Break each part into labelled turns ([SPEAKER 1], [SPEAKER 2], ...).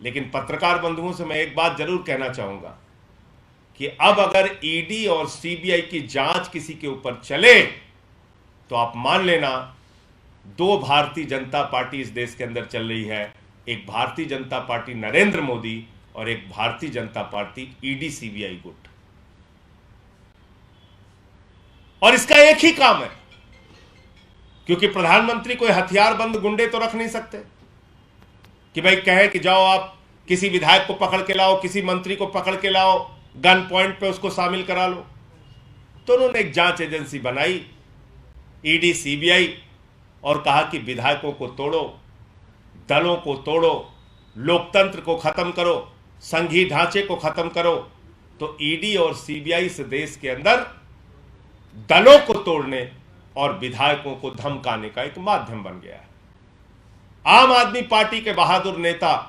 [SPEAKER 1] लेकिन पत्रकार बंधुओं से मैं एक बात जरूर कहना चाहूंगा कि अब अगर ईडी और सीबीआई की जांच किसी के ऊपर चले तो आप मान लेना, दो भारतीय जनता पार्टी इस देश के अंदर चल रही है। एक भारतीय जनता पार्टी नरेंद्र मोदी और एक Bharatiya Janata party ED CBI गुट। और इसका एक ही काम है, क्योंकि प्रधानमंत्री कोई हथियारबंद गुंडे तो रख नहीं सकते कि भाई कहे कि जाओ आप किसी विधायक को पकड़ के लाओ, किसी मंत्री को पकड़ के लाओ, गन पॉइंट पे उसको शामिल करा लो। तो उन्होंने एक जांच एजेंसी बनाई, ईडी सीबीआई, और कहा कि विधायकों को तोड़ो, दलों को तोड़ो, लोकतंत्र को खत्म करो, संघीय ढांचे को खत्म करो। तो ईडी और सीबीआई से देश के अंदर दलों को तोड़ने और विधायकों को धमकाने का एक माध्यम बन गया है। आम आदमी पार्टी के बहादुर नेता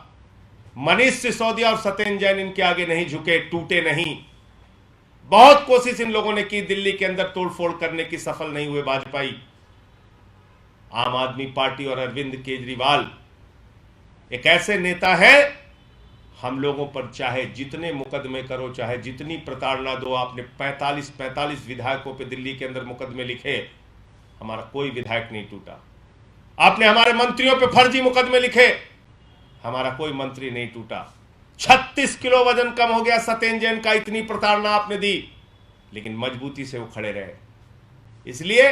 [SPEAKER 1] मनीष सिसोदिया और सत्येंद्र जैन इनके आगे नहीं झुके, टूटे नहीं। बहुत कोशिश इन लोगों ने की दिल्ली के अंदर तोड़फोड़ करने की, सफल नहीं हुए वाजपेयी। आम आदमी पार्टी और अरविंद केजरीवाल एक ऐसे नेता है, हम लोगों पर चाहे जितने मुकदमे करो, चाहे जितनी प्रताड़ना दो, आपने 45 विधायकों पे दिल्ली के अंदर मुकदमे लिखे, हमारा कोई विधायक नहीं टूटा। आपने हमारे मंत्रियों पे फर्जी मुकदमे लिखे, हमारा कोई मंत्री नहीं टूटा। 36 किलो वजन कम हो गया सत्येंद्र जैन का, इतनी प्रताड़ना आपने दी, लेकिन मजबूती से वो खड़े रहे। इसलिए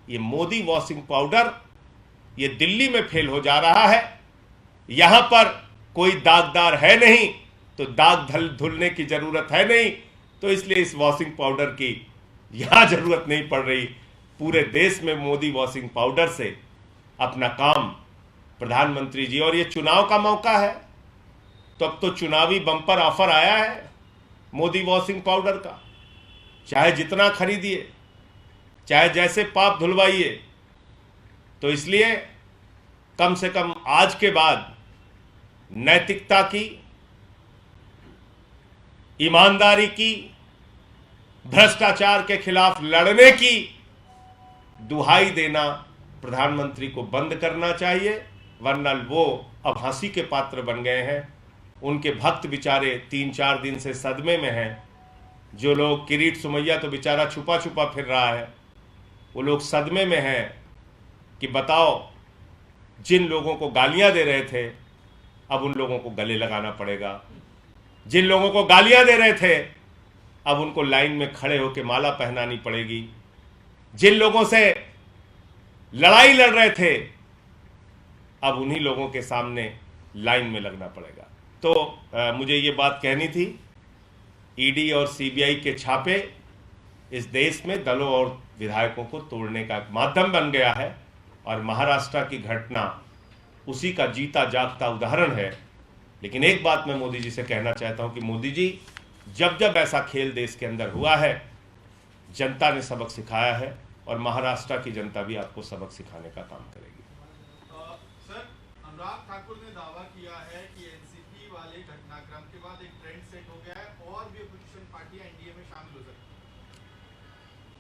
[SPEAKER 1] ये मोदी वॉशिंग पाउडर ये दिल्ली में फेल हो जा रहा है। यहां पर कोई दागदार है नहीं, तो दाग धुलने की जरूरत है नहीं, तो इसलिए इस वॉशिंग पाउडर की यहां जरूरत नहीं पड़ रही। पूरे देश में मोदी वॉशिंग पाउडर से अपना काम प्रधानमंत्री जी, और ये चुनाव का मौका है, तो अब तो चुनावी बम्पर ऑफर आया है मोदी वॉशिंग पाउडर का। चाहे जितना खरीदिए, चाहे जैसे पाप धुलवाइए। तो इसलिए कम से कम आज के बाद नैतिकता की, ईमानदारी की, भ्रष्टाचार के खिलाफ लड़ने की दुहाई देना प्रधानमंत्री को बंद करना चाहिए, वरना वो अब हंसी के पात्र बन गए हैं। उनके भक्त बेचारे 3-4 दिन से सदमे में हैं। जो लोग, किरीट सुमैया तो बेचारा छुपा छुपा फिर रहा है, वो लोग सदमे में हैं कि बताओ, जिन लोगों को गालियां दे रहे थे अब उन लोगों को गले लगाना पड़ेगा, जिन लोगों को गालियां दे रहे थे अब उनको लाइन में खड़े होकर माला पहनानी पड़ेगी, जिन लोगों से लड़ाई लड़ रहे थे अब उन्हीं लोगों के सामने लाइन में लगना पड़ेगा। तो मुझे ये बात कहनी थी। ईडी और सीबीआई के छापे इस देश में दलों और विधायकों को तोड़ने का एक माध्यम बन गया है, और महाराष्ट्र की घटना उसी का जीता जागता उदाहरण है। लेकिन एक बात मैं मोदी जी से कहना चाहता हूं कि मोदी जी, जब जब ऐसा खेल देश के अंदर हुआ है, जनता ने सबक सिखाया है, और महाराष्ट्र की जनता भी आपको सबक सिखाने का काम करेगी।
[SPEAKER 2] सर, अनुराग ठाकुर ने दावा किया है कि एनसीपी वाले घटनाक्रम के बाद एक ट्रेंड सेट हो गया है और भी अपोजिशन पार्टियां एनडीए में शामिल हो सकती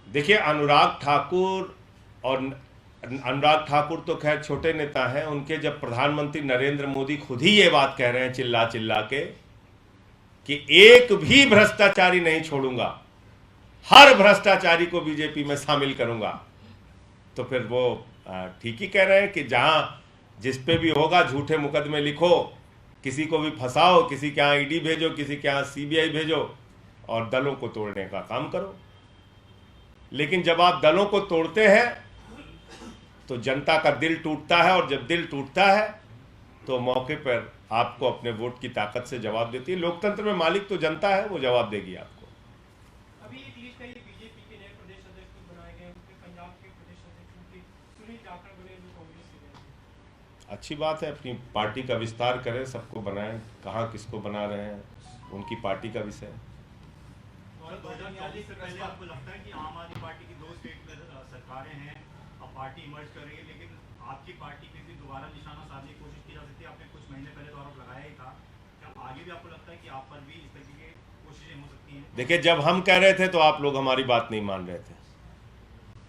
[SPEAKER 2] हैं।
[SPEAKER 1] देखिए, अनुराग ठाकुर तो खैर छोटे नेता हैं। उनके जब प्रधानमंत्री नरेंद्र मोदी खुद ही ये बात कह रहे हैं चिल्ला चिल्ला के कि एक भी भ्रष्टाचारी नहीं छोड़ूंगा, हर भ्रष्टाचारी को बीजेपी में शामिल करूंगा, तो फिर वो ठीक ही कह रहे हैं कि जहां जिस पे भी होगा झूठे मुकदमे लिखो, किसी को भी फंसाओ, किसी के यहाँ ईडी भेजो, किसी के यहाँ सीबीआई भेजो, और दलों को तोड़ने का काम करो। लेकिन जब आप दलों को तोड़ते हैं तो जनता का दिल टूटता है, और जब दिल टूटता है तो मौके पर आपको अपने वोट की ताकत से जवाब देती है। लोकतंत्र में मालिक तो जनता है, वो जवाब देगी आपको।
[SPEAKER 3] अभी एक लिस्ट है बीजेपी के नए प्रदेश अध्यक्ष बनाए गए, उनके पंजाब के प्रदेश अध्यक्ष सुनील जाखड़ बने, जो कांग्रेस से गए।
[SPEAKER 1] अच्छी बात है, अपनी पार्टी का विस्तार करें, सबको बनाएं। कहाँ किसको बना रहे हैं उनकी पार्टी का विषय है।
[SPEAKER 4] 2040 से पहले आपको लगता है कि आम आदमी पार्टी की 2 स्टेट में सरकारें हैं, अब पार्टी इमर्ज कर रही है, लेकिन आपकी पार्टी पे भी दोबारा निशाना साधने की कोशिश की जा सकती है? आपने कुछ महीने पहले तो आरोप लगाया ही था, क्या आगे भी आपको लगता है कि आप पर भी इस तरीके की कोशिशें हो सकती हैं?
[SPEAKER 1] देखिए, जब हम कह रहे थे तो आप लोग हमारी बात नहीं मान रहे थे।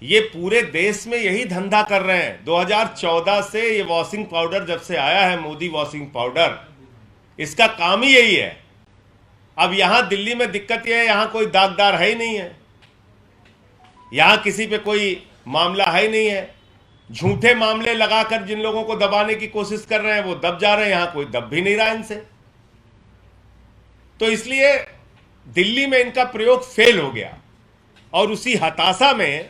[SPEAKER 1] ये पूरे देश में यही धंधा कर रहे हैं। 2014 से ये वॉशिंग पाउडर जब से आया है, मोदी वॉशिंग पाउडर, इसका काम ही यही है। अब यहां दिल्ली में दिक्कत यह है, यहां कोई दागदार है ही नहीं है, यहां किसी पे कोई मामला है ही नहीं है। झूठे मामले लगाकर जिन लोगों को दबाने की कोशिश कर रहे हैं वो दब जा रहे हैं, यहां कोई दब भी नहीं रहा इनसे। तो इसलिए दिल्ली में इनका प्रयोग फेल हो गया और उसी हताशा में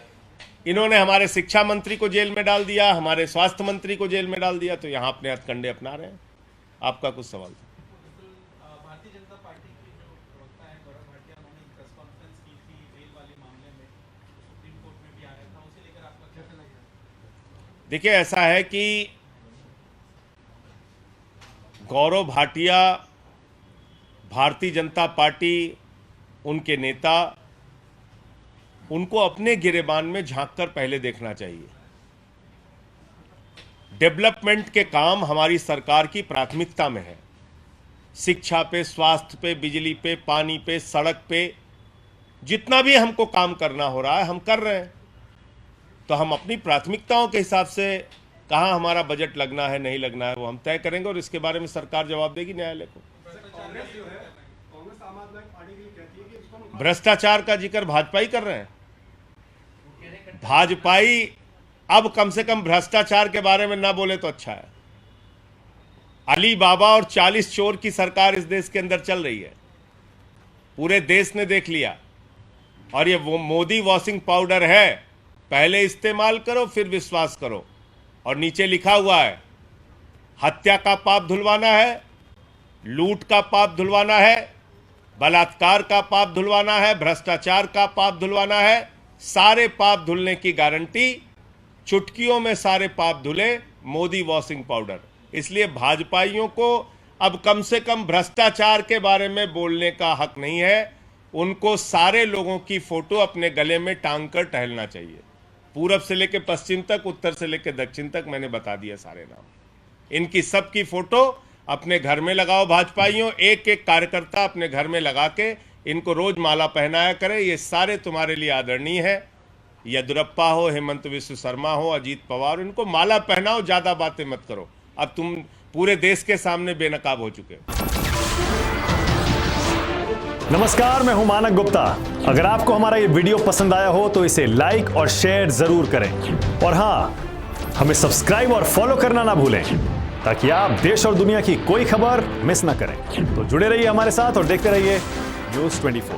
[SPEAKER 1] इन्होंने हमारे शिक्षा मंत्री को जेल में डाल दिया, हमारे स्वास्थ्य मंत्री को जेल में डाल दिया, तो यहां अपने हथकंडे अपना रहे हैं। आपका कुछ सवाल था?
[SPEAKER 2] भारतीय जनता पार्टी की जो प्रवक्ता है गौरव भाटिया, उन्होंने प्रेस कॉन्फ्रेंस की थी रेल वाले मामले में, सुप्रीम कोर्ट में भी आ रहा था, उसे लेकर आपका क्या कहना है?
[SPEAKER 1] देखिए, ऐसा है कि गौरव भाटिया, भारतीय जनता पार्टी, उनके नेता, उनको अपने गिरेबान में झांककर पहले देखना चाहिए। डेवलपमेंट के काम हमारी सरकार की प्राथमिकता में है। शिक्षा पे, स्वास्थ्य पे, बिजली पे, पानी पे, सड़क पे, जितना भी हमको काम करना हो रहा है हम कर रहे हैं। तो हम अपनी प्राथमिकताओं के हिसाब से कहाँ हमारा बजट लगना है, नहीं लगना है, वो हम तय करेंगे और इसके बारे में सरकार जवाब देगी न्यायालय को। भ्रष्टाचार का जिक्र भाजपाई कर रहे हैं। भाजपाई अब कम से कम भ्रष्टाचार के बारे में ना बोले तो अच्छा है। अली बाबा और 40 चोर की सरकार इस देश के अंदर चल रही है, पूरे देश ने देख लिया। और ये वो मोदी वॉशिंग पाउडर है, पहले इस्तेमाल करो फिर विश्वास करो। और नीचे लिखा हुआ है, हत्या का पाप धुलवाना है, लूट का पाप धुलवाना है, बलात्कार का पाप धुलवाना है, भ्रष्टाचार का पाप धुलवाना है। सारे पाप धुलने की गारंटी, चुटकियों में सारे पाप धुले, मोदी वॉशिंग पाउडर। इसलिए भाजपाइयों को अब कम से कम भ्रष्टाचार के बारे में बोलने का हक नहीं है। उनको सारे लोगों की फोटो अपने गले में टांग कर टहलना चाहिए। पूरब से लेकर पश्चिम तक, उत्तर से लेकर दक्षिण तक मैंने बता दिया सारे नाम। इनकी सबकी फोटो अपने घर में लगाओ भाजपाइयों, एक एक कार्यकर्ता अपने घर में लगा के इनको रोज माला पहनाया करे। ये सारे तुम्हारे लिए आदरणीय है। येदियुरप्पा हो, हेमंत विश्व शर्मा हो, अजीत पवार, इनको माला पहनाओ, ज्यादा बातें मत करो। अब तुम पूरे देश के सामने बेनकाब हो चुके हो।
[SPEAKER 5] नमस्कार, मैं हूं मानक गुप्ता। अगर आपको हमारा ये वीडियो पसंद आया हो तो इसे लाइक और शेयर जरूर करें। और हां, हमें सब्सक्राइब और फॉलो करना ना भूलें ताकि आप देश और दुनिया की कोई खबर मिस ना करें। तो जुड़े रहिए हमारे साथ और देखते रहिए न्यूज़ 24।